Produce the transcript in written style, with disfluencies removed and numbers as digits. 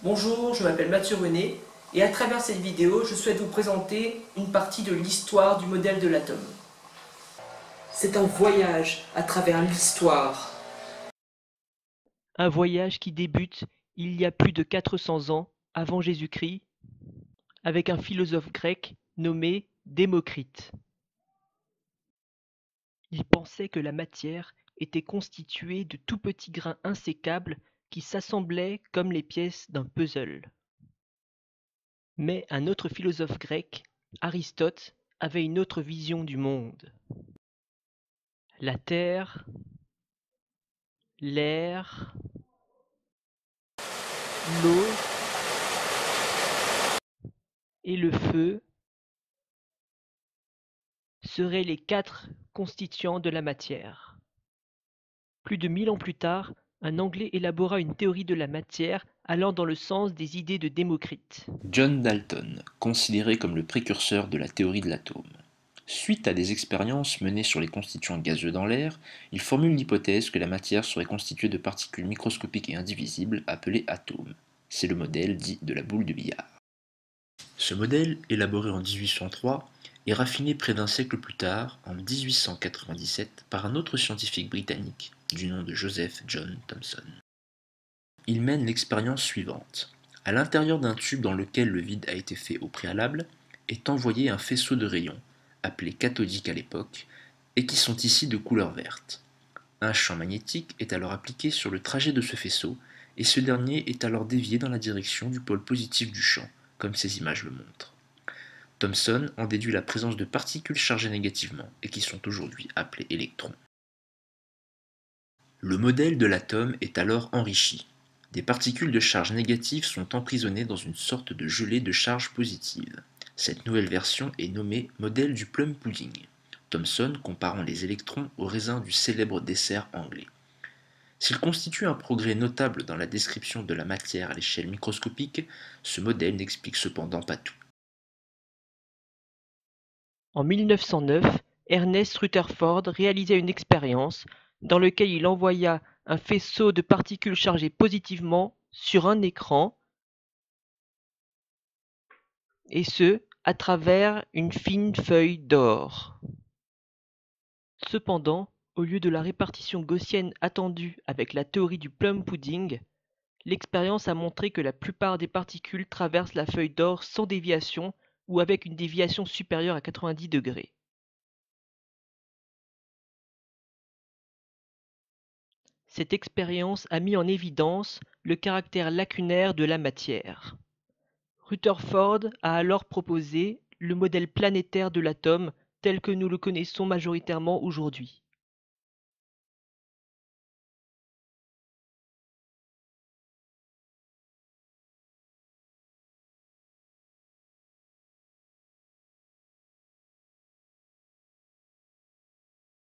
Bonjour, je m'appelle Mathieu René et à travers cette vidéo, je souhaite vous présenter une partie de l'histoire du modèle de l'atome. C'est un voyage à travers l'histoire. Un voyage qui débute il y a plus de 400 ans avant Jésus-Christ avec un philosophe grec nommé Démocrite. Il pensait que la matière était constituée de tout petits grains insécables qui s'assemblaient comme les pièces d'un puzzle. Mais un autre philosophe grec, Aristote, avait une autre vision du monde. La terre, l'air, l'eau et le feu seraient les 4 constituants de la matière. Plus de 1000 ans plus tard, un Anglais élabora une théorie de la matière allant dans le sens des idées de Démocrite. John Dalton, considéré comme le précurseur de la théorie de l'atome. Suite à des expériences menées sur les constituants gazeux dans l'air, il formule l'hypothèse que la matière serait constituée de particules microscopiques et indivisibles appelées atomes. C'est le modèle dit de la boule de billard. Ce modèle, élaboré en 1803, est raffiné près d'un siècle plus tard, en 1897, par un autre scientifique britannique, du nom de Joseph John Thomson. Il mène l'expérience suivante. À l'intérieur d'un tube dans lequel le vide a été fait au préalable, est envoyé un faisceau de rayons, appelé cathodique à l'époque, et qui sont ici de couleur verte. Un champ magnétique est alors appliqué sur le trajet de ce faisceau, et ce dernier est alors dévié dans la direction du pôle positif du champ, comme ces images le montrent. Thomson en déduit la présence de particules chargées négativement, et qui sont aujourd'hui appelées électrons. Le modèle de l'atome est alors enrichi. Des particules de charge négative sont emprisonnées dans une sorte de gelée de charge positive. Cette nouvelle version est nommée modèle du plum pudding, Thomson comparant les électrons au raisin du célèbre dessert anglais. S'il constitue un progrès notable dans la description de la matière à l'échelle microscopique, ce modèle n'explique cependant pas tout. En 1909, Ernest Rutherford réalisa une expérience dans laquelle il envoya un faisceau de particules chargées positivement sur un écran, et ce, à travers une fine feuille d'or. Cependant, au lieu de la répartition gaussienne attendue avec la théorie du plum pudding, l'expérience a montré que la plupart des particules traversent la feuille d'or sans déviation ou avec une déviation supérieure à 90 degrés. Cette expérience a mis en évidence le caractère lacunaire de la matière. Rutherford a alors proposé le modèle planétaire de l'atome tel que nous le connaissons majoritairement aujourd'hui.